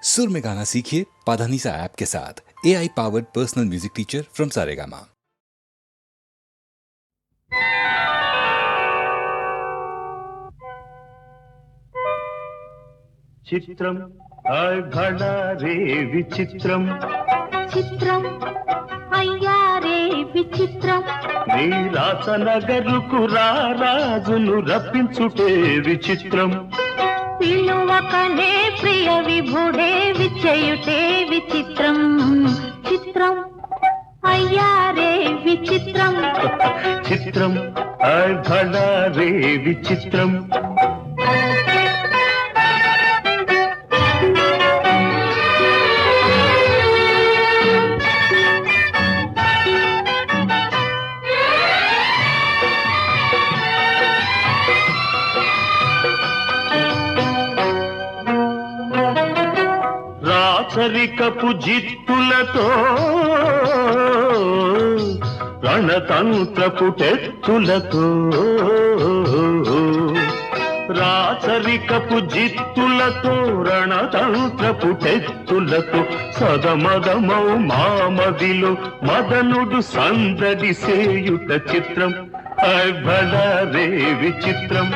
सुर में गाना सीखिए पाधानीसा ऐप के साथ। AI powered personal music teacher from Saregama. చిత్రం ఘడారే విచిత్రం చిత్రం అయ్యారే విచిత్రం నీ రాసనగరుకు రాజును రప్పించుటే విచిత్రం పిలువకనే ప్రియ విభుడే విచయుటే విచిత్రం చిత్రం అయ్యారే విచిత్రం చిత్రం ఘడారే విచిత్రం రాచరికపు జిత్తులతో రణతంత్రపు టెత్తులతో రాచరికపు జిత్తులతో రణతంత్రపు టెత్తులతో సదమదమౌ మామదిలో మదనుడు సందడి సేయుట చిత్రం భళరే విచిత్రం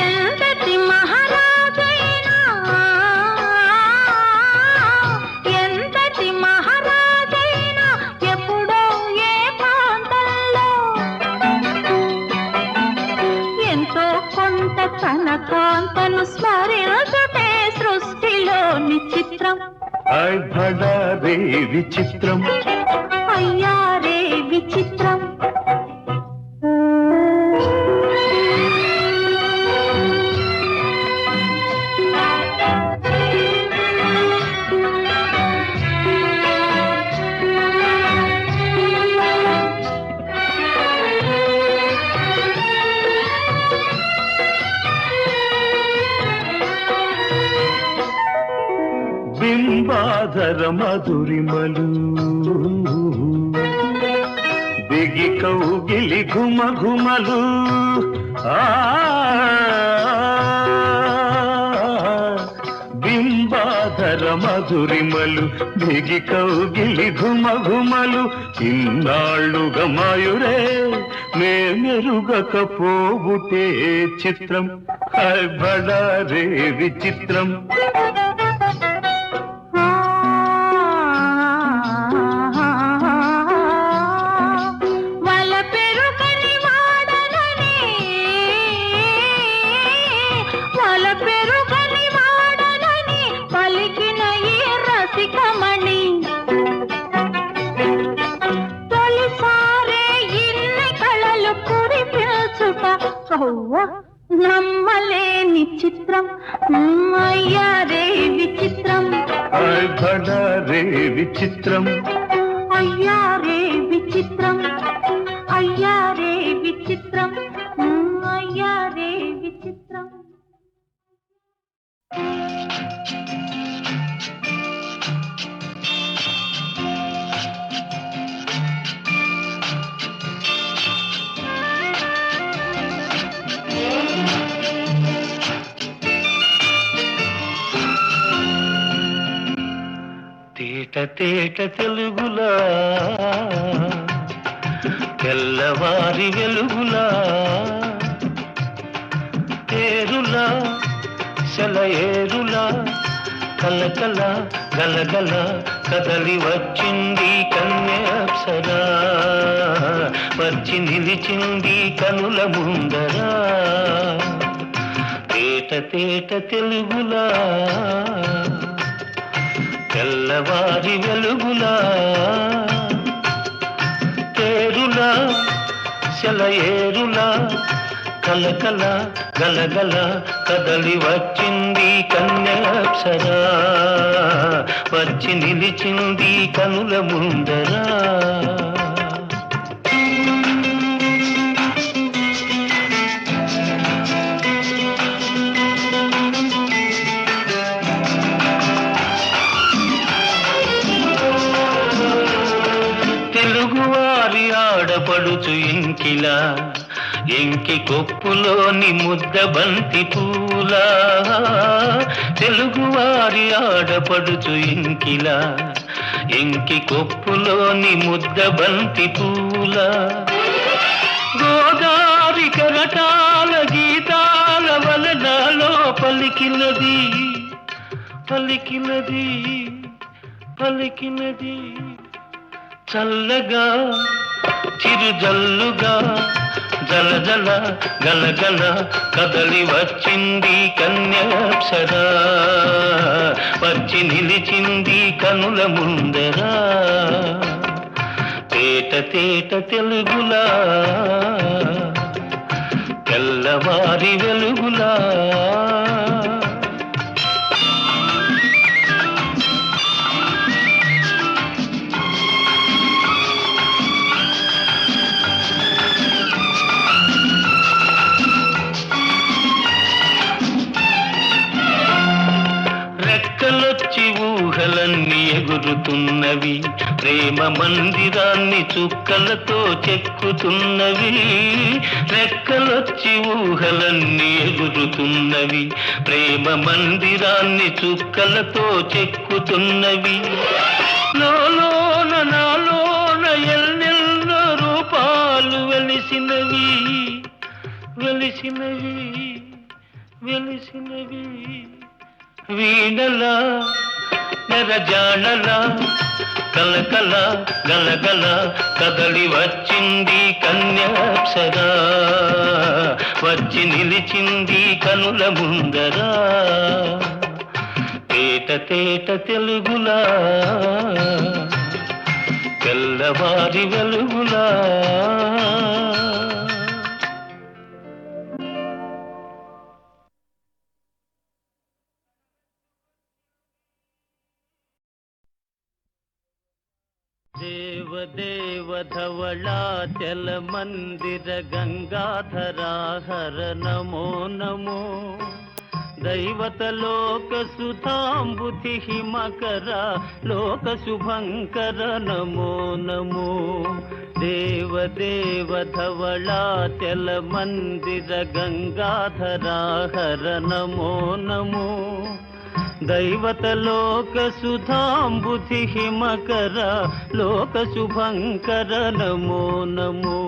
ఎంతటి మహారాజైనా ఎంతటి మహారాజైనా ఎప్పుడో ఏ ప్రాంతంలో ఎంతో కొంత తన కాంతను స్మరించుటే సృష్టిలోని చిత్రం భళరే విచిత్రం అయ్యారే విచిత్రం బింబాధర మధురిమలు బిగి కౌగిలి ఘుమ ఘుమలు బింబాధర మధురిమలు బిగి కౌగిలి ఘుమ ఘుమలు ఇన్నాళ్ళుగా మాయురే మేమెరుగకపోబుటే చిత్రం భళరే విచిత్రం నమ్మలేని చిత్రం అయ్యారే విచిత్రం భళరే విచిత్రం అయ్యారే విచిత్రం అయ్యారే విచిత్రం అయ్యారే విచిత్రం తేట తేట తెలుగులా తెల్లవారి వెలుగులా ఏరులా సెలయేరులా కలకల గలగల కదలి వచ్చింది కన్య అప్సరా వచ్చి నిలిచింది కనుల ముందరా తేట తేట తెలుగులా తెల్లవారి వెలుగులా తేరులా సెలయేరులా కలకల గలగల కదలి వచ్చింది కన్యాప్సరా వచ్చి నిలిచింది కనుల ముందరా తెలుగువారి ఆడపడుచు ఇంకిలా ఎంకి కొప్పులోని ముద్ద బంతి పూలా తెలుగు తెలుగువారి ఆడపడుచు ఇంకిలా, ఇంకి కొప్పులోని ముద్ద బంతి పూల, గోదారి కరటాల గీతాల వలనాలో పలికినది పలికినది పలికినది. చల్లగా చిరుజల్లుగా జలజల గలగల కదలి వచ్చింది కన్యాప్సరా, వచ్చి నిలిచింది కనుల ముందరా. తేట తేట తెలుగులా, తెల్లవారి వెలుగులా. రెక్కలొచ్చి ఊహలన్నీ ఎగురుతున్నవి, ప్రేమ మందిరాన్ని చుక్కలతో చెక్కుతున్నవి. రెక్కలొచ్చి ఊహలన్నీ ఎగురుతున్నవి, ప్రేమ మందిరాన్ని చుక్కలతో చెక్కుతున్నవి. లోలోన నాలోన ఎన్నెన్నో రూపాలు వెలిసినవి వెలిసినవి వెలిసినవి. వీణలా నెరజాణలా కలకల గలగల కదలి వచ్చింది కన్యాప్సరా, వచ్చి నిలిచింది కనుల ముందరా. తేట తేట తెలుగులా, తెల్లవారి వెలుగులా. దేవ దేవ ధవళాచల మందిర గంగాధరా హర నమో నమో. దైవత లోక సుధాంబుధి హిమకర లోక శుభంకర నమో నమో. దేవ దేవ ధవళాచల మందిర గంగాధరా హర నమో నమో. దైవత లోక సుధాంబుధి హిమకర లోక శుభంకర నమో నమో.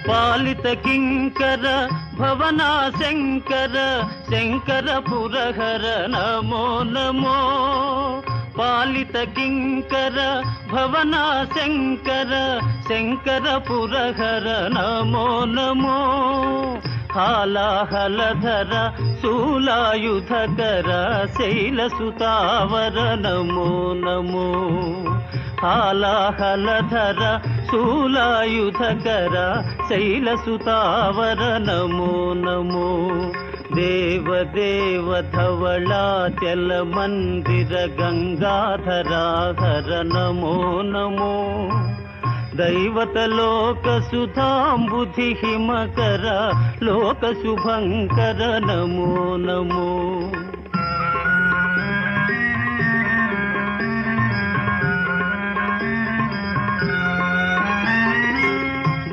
పాలిత కింకర భవనా శంకర శంకర పురహర నమో నమో. పాలిత కింకర భవనా శంకర శంకర పురహర నమో నమో. హాలాహలధర శూలాయుధకర శైలసుతావర నమో నమో. హాలాహలధర శూలాయుధకర శైలసుతావర నమో నమో. దేవ దేవ ధవళాచల మందిర గంగాధరా హర నమో నమో. దైవత లోక సుధాంబుధి హిమకర లోక శుభంకర నమో నమో.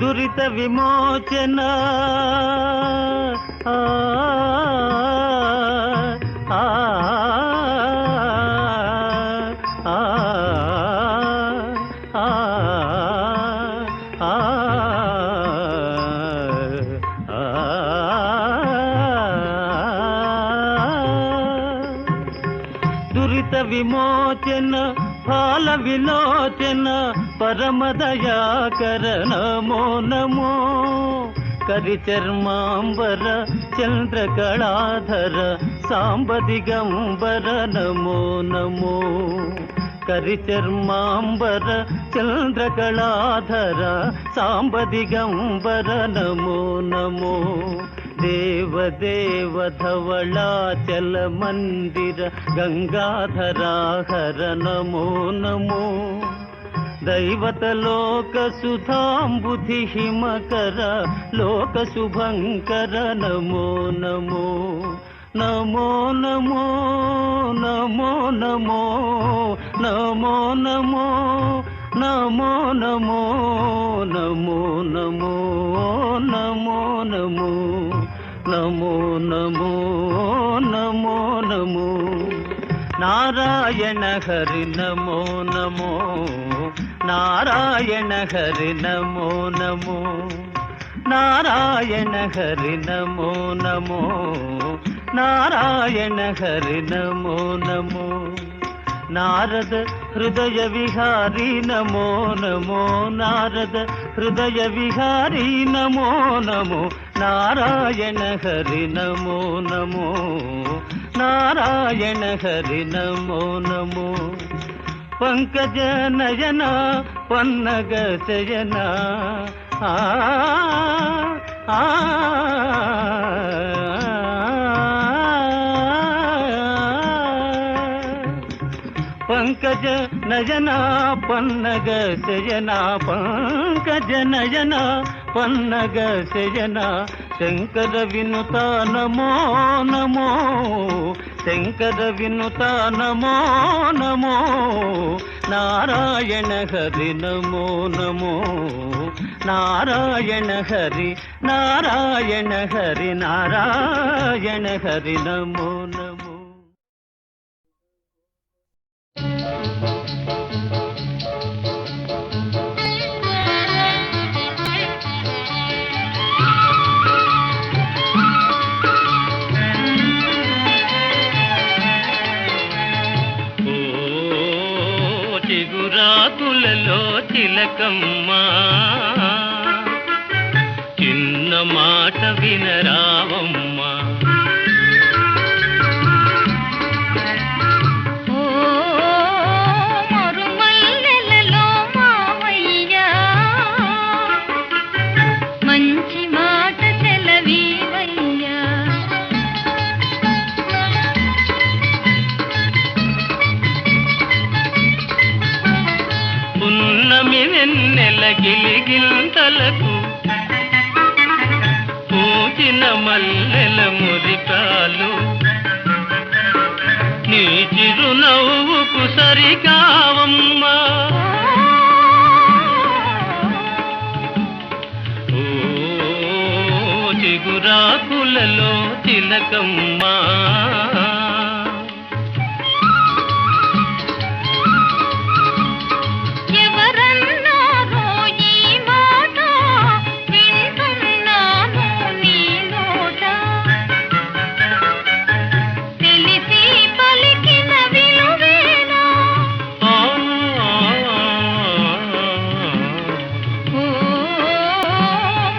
దురిత విమోచన దురిత విమోచన ఫాల విలోచన పరమదయాకర నమో నమో. కరిచర్మాంబర చంద్రకళాధర సాంబ దిగంబర నమో నమో. కరిచర్మాంబర చంద్రకళాధర సాంబ దిగంబర నమో నమో. దేవ దేవ ధవళాచల మందిర గంగాధరా హర నమో నమో. దైవత లోక సుధాంబుధి హిమకర లోక శుభంకర నమో నమో. నమో నమో నమో నమో నమో నమో నమో నమో నమో నమో నమో నమో నమో నమో నమో నమో నారాయణ హరి నమో నమో నారాయణ హరి నమో నమో నారాయణ హరి నమో నమో నారాయణ హరి నమో నమో నారద హృదయ విహారీ నమో నమో నారద హృదయ విహారీ నమో నమో నారాయణ హరి నమో నమో నారాయణ హరి నమో నమో పంకజ నయన పన్నగ శయన ఆ ఆ పంకజ నయన పన్నగ శయన పంకజ నయన పన్నగ శయన శంకర వినుత నమో నమో శంకర వినుత నమో నమో నారాయణ హరి నమో నమో నారాయణ హరి నారాయణ హరి నారాయణ హరి నమో నమో చిగురాకులలో తిలకమ్మ చిన్న మాట వినరావమ్మ మరుమల్లెలలో మావయ్య మంచి మాట సెలవీవయ్యా పున్నమి వెన్నెల గిలిగింతలకు పూచిన మల్లెల మురికాలు నీ చిరునవ్వుకు సరికావమ్మా ఓ చిగురాకులలో తిలకమ్మా ఎవరన్నారో ఈ మాట వింటున్నాను నీ నోట తెలిసి పలికిన విలువేనా ఓ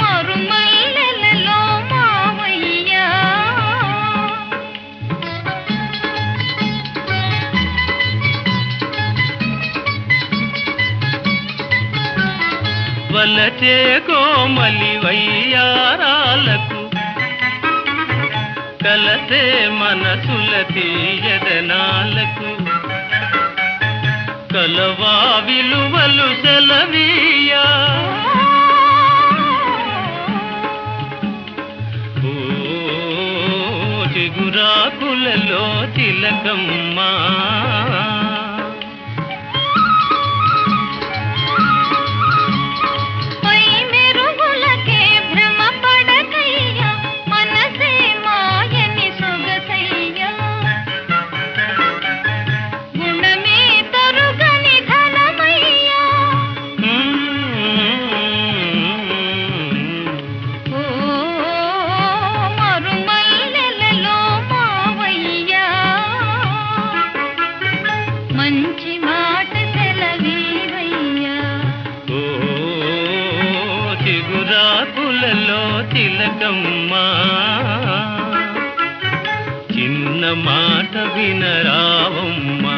మరుమల్లెలలో మావయ్యా వలచే కోమలి వయ్యారాలకు కలసే మనసుల తీయదనాలకు కలవా విలువలు సెలవీయా ఓ చిగురాకులలో తిలకమ్మా పై మెరుగులకే భ్రమ పడకయ్యా మనసే మాయని సొగసయ్యా గుణమే తరుగని ధనమయ్యా ఓ మరుమల్లెలలో మావయ్యా మంచి మాట సెలవీవయ్యా ఓ చిగురాకులలో తిలకమ్మా చిన్న మాట వినరావమ్మా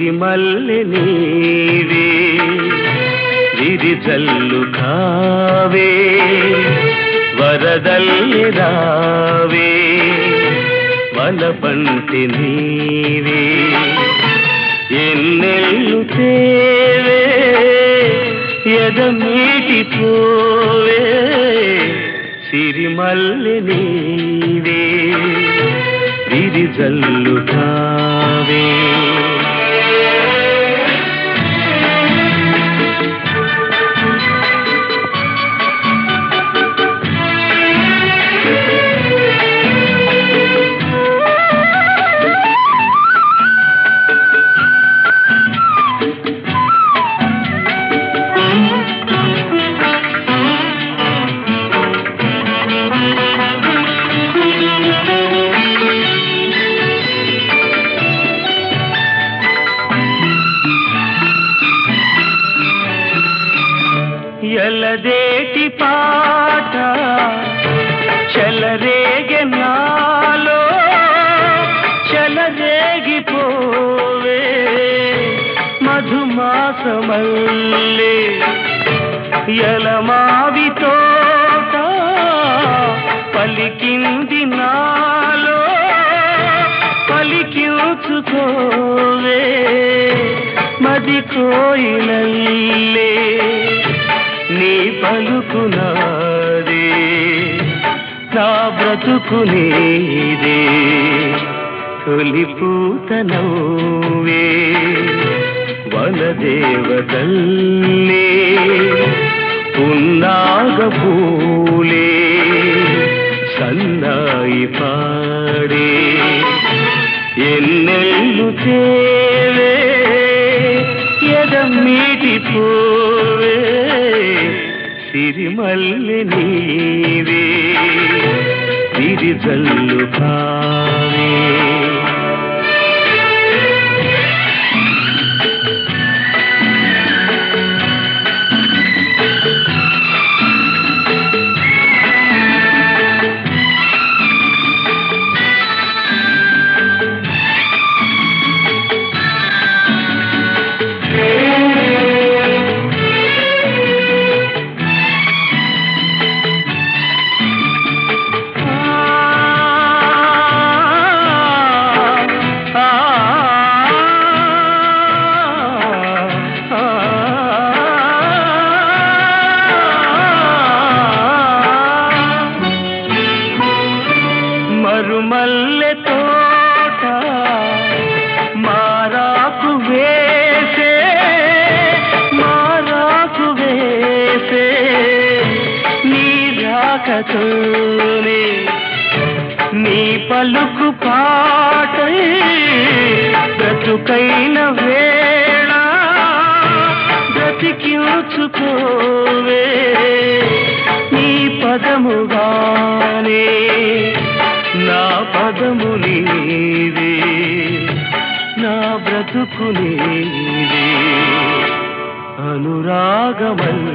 సిరిమల్లె నీవే విరిజల్లు కావే వరదల్లి రావే వలపంటి నీవే ఎన్నెల్లు తేవే ఎదమీటి పోవే సిరిమల్లె నీవే విరిజల్లు కావే ఎలదేటి పాట చెలరేగె నాలో చెలరేగిపోవే మధుమాసమల్లే ఎలమావి తోట పలికింది నాలో పలికించుకోవే మది కోయిలల్లే నీ పలుకునాదే నా బ్రతుకు నీదే తొలిపూత నవ్వే వనదేవతల్లే పున్నాగ పూలే సన్నాయి పాడే ఎన్నెల్లు తేవే ఎదమీటి పోవే సిరిమల్లె నీవే విరిజల్లు కావే మరుమల్లె తోట మారాకు వేసే నీ రాకతోనే నీ పలుకు పాటై బ్రతుకైన వేళ బ్రతికించుకోవే నీ పదముగానే నా పదము నీవే నా బ్రతుకు నీవే అనురాగమల్లే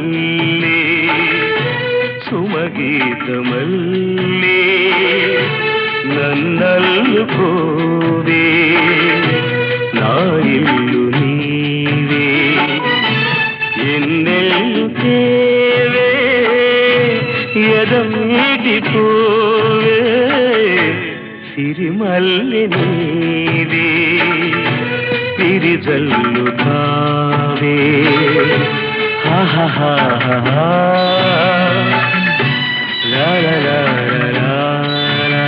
సుమగీతమల్లే నన్నల్లుకోవే నా ఇల్లు నీవే ఎన్నెల్లు తేవే ఎదమీటి పోవే సిరిమల్లె నీవే విరిజల్లు కావే హాహాహా లా లా లా లా లా.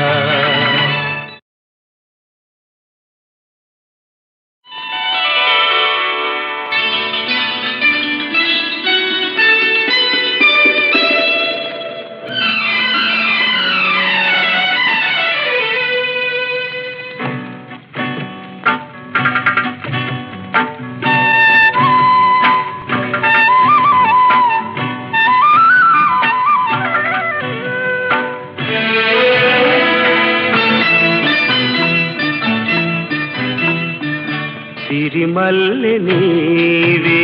సిరిమల్లె నీవే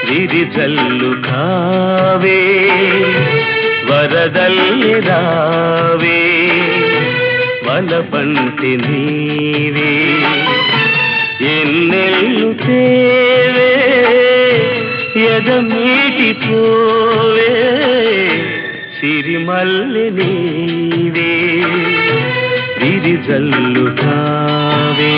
విరిజల్లు కావే వరదల్లి రావే వలపంటి నీవే ఎన్నెల్లు తేవే ఎదమీటి పోవే సిరిమల్లె నీవే విరిజల్లు కావే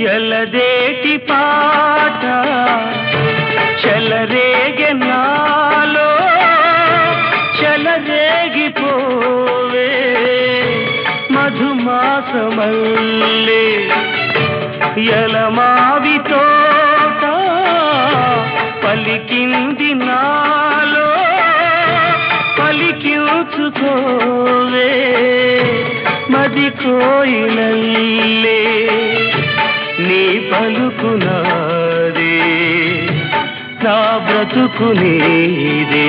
ఎలదేటి పాట చెలరేగె నాలో చెలరేగిపోవే మధుమాసమల్లే ఎలమావి తోట పలికింది నాలో పలికించుకోవే మది కోయిలల్లే నీ పలుకునాదే నా బ్రతుకునేదే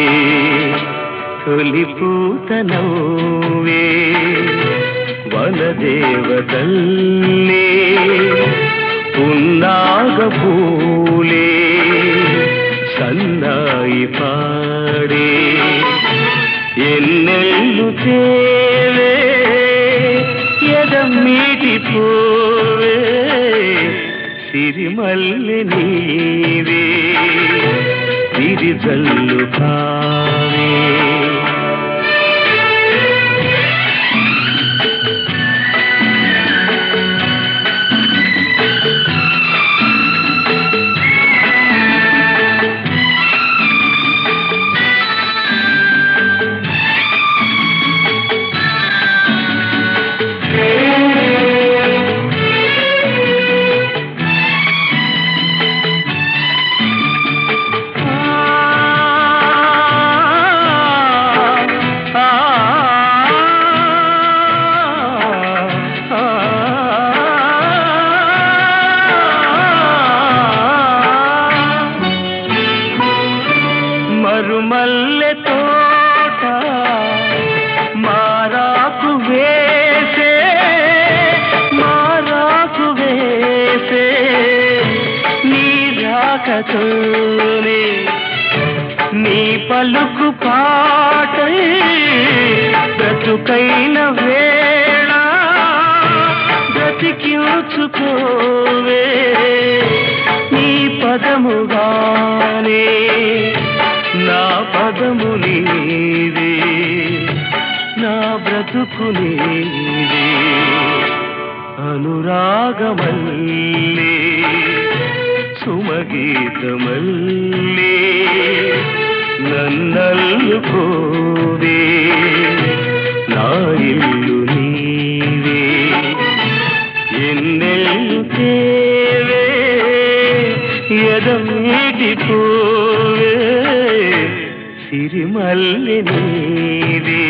తొలి పూత నవ్వే వనదేవతల్లే పున్నాగ పూలే సన్నాయి పాడే ఎన్నెల్లు తేవే ఎదమీటి పోవే సిరిమల్లె నీవే విరిజల్లు కావే మరుమల్లె తోట మారాకు వేసే నీ రాకతోనే నీ పలుకు పాటై బ్రతుకైన వేళ బ్రతికించుకోవే నీ పదముగానే నా పదము నీవే నా బ్రతుకు నీవే అనురాగమల్లే సుమగీతమల్లే నన్నల్లుకోవే నా ఇల్లు నీవే ఎన్నెల్లు తేవే ఎదమీటి పోవే సిరిమల్లె నీవే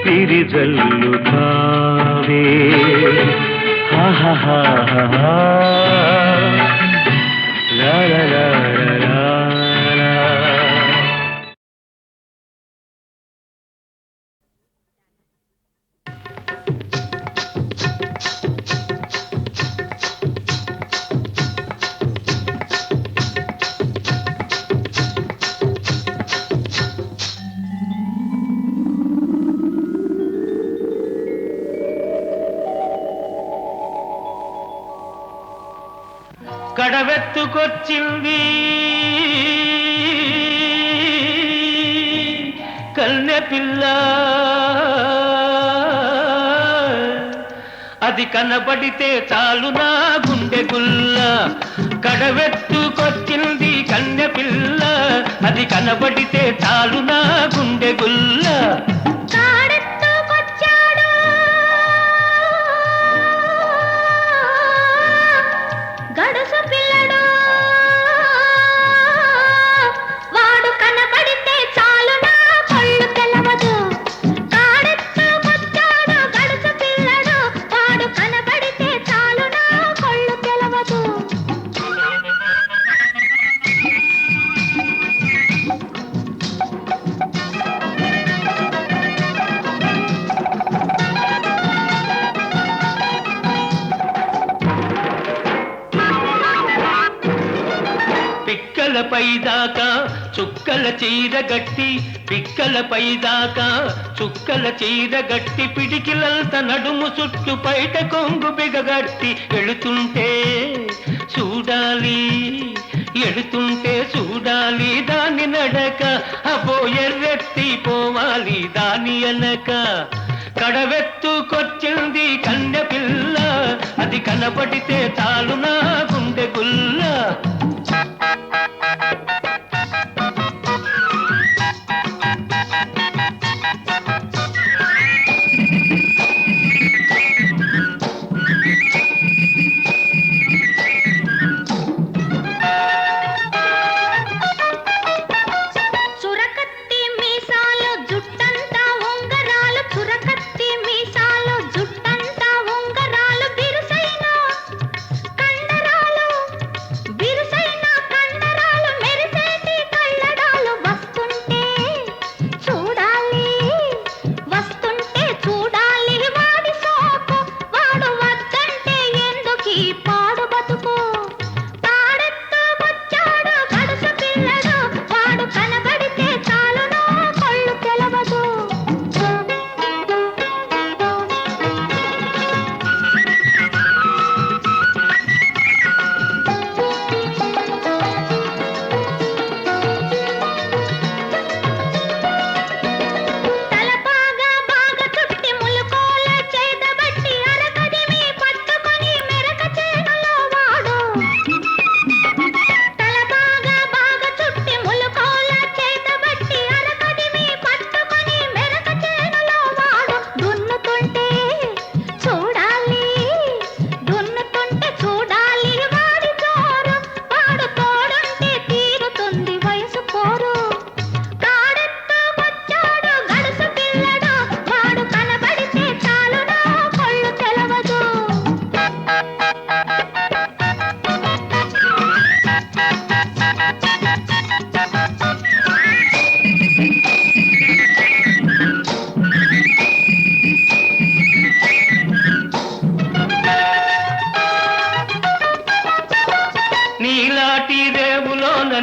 విరిజల్లు కావే హాహాహా లా లా లా లా లా. కడవెత్తుకొచ్చింది కన్నె పిల్ల అది కనబడితే చాలు నా గుండె గుల్ల కడవెత్తుకొచ్చింది కన్నె పిల్ల అది కనబడితే చాలు నా గుండె గుల్ల గడుసు పిల్లడు వాడు కనబడితే చాలు నా కళ్ళు తెలవదు కాడెత్తుకొచ్చాడు పైదాకా చుక్కల చీర గట్టి పిక్కల పైదాకా చుక్కల చీర గట్టి పిడికిలంత నడుము చుట్టు బయట కొంగు బిగగట్టి ఎడుతుంటే చూడాలి ఎడుతుంటే చూడాలి దాని నడక అబో ఎర్రెత్తి పోవాలి దాని అనక కడవెత్తుకొచ్చింది కన్నె పిల్ల అది కనపడితే చాలు నా గుండె గుల్ల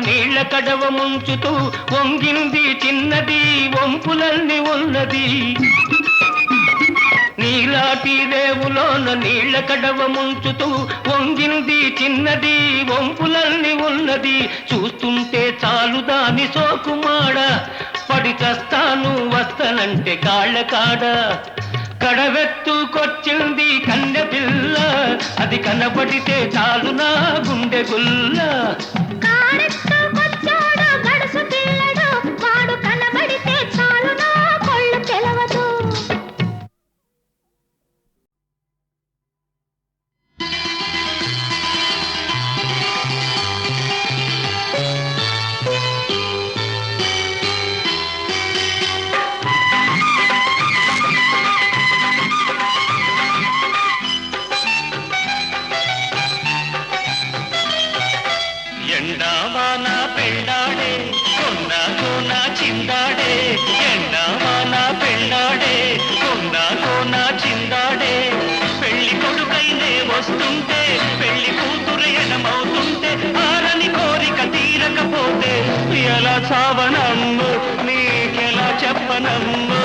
నీళ్ళ కడవ ముంచుతూ వంగింది చిన్నది వంపులన్నీ ఉన్నది నీలాటి రేవులోన నీళ్ళ కడవ ముంచుతూ వంగింది చిన్నది వంపులన్నీ ఉన్నది చూస్తుంటే చాలు దాని సోకుమాడ పడి చస్తాను వస్తనంటే కాళ్ళ కాడ కడవెత్తుకొచ్చింది కన్నె పిల్ల అది కనబడితే చాలు నా గుండె గుల్ల ఎండావాన పెళ్ళాడే కొన్న కోన చిందాడే ఎండావాన పెళ్ళాడే కొన్న కోన చిందాడే పెళ్లి కొడుకైనే వస్తుంటే పెళ్లి కూతురు ఎనమవుతుంటే ఆరని కోరిక తీరకపోతే ఎలా చావనమ్ము నీకెలా చెప్పనమ్ము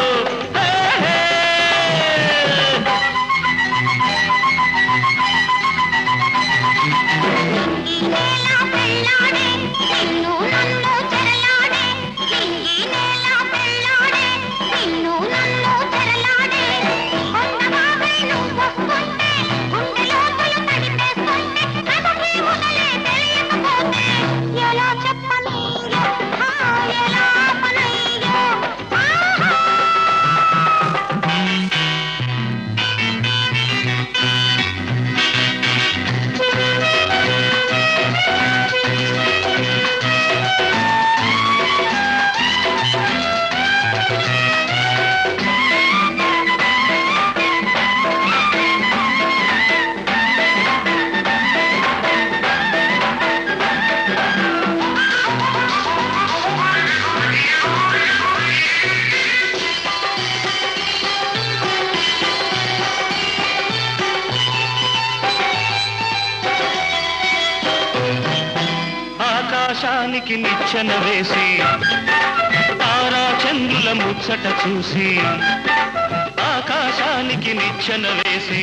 ఎలా చెప్పని ఎలా పనయ్యో ఆకాశానికి నిచ్చెన వేసి తారా చంద్రుల ముచ్చట చూసి ఆకాశానికి నిచ్చెన వేసి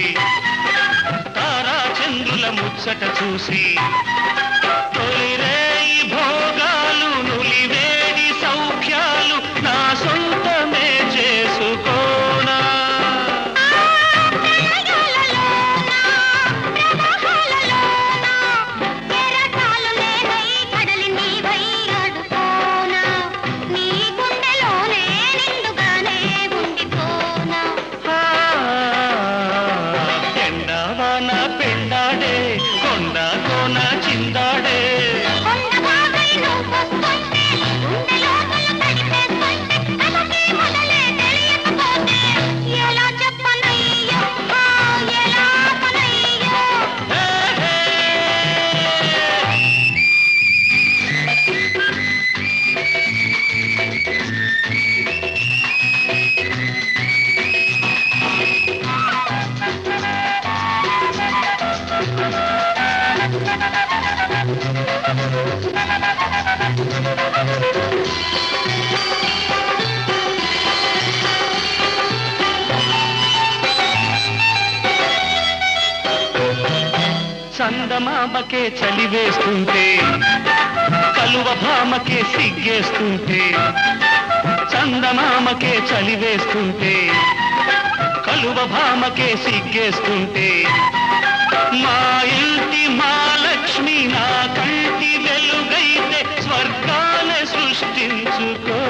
తారా చంద్రుల ముచ్చట చూసి తొలిరేయి భోగాలు నులివేడి సౌఖ్యాలు నా సొంతమే చేసుకోనా ఎండావాన పెండాడే కొండ కోన చిందాడే చందమామకే చలి వేస్తుంటే కలువ భామకే సిగ్గేస్తుంటే చందమామకే చలి వేస్తుంటే కలువ భామకే సిగ్గేస్తుంటే మా ఇంటి మా లక్ష్మి నా కంటి వెలుగైతే స్వర్గాన్ని సృష్టించుకో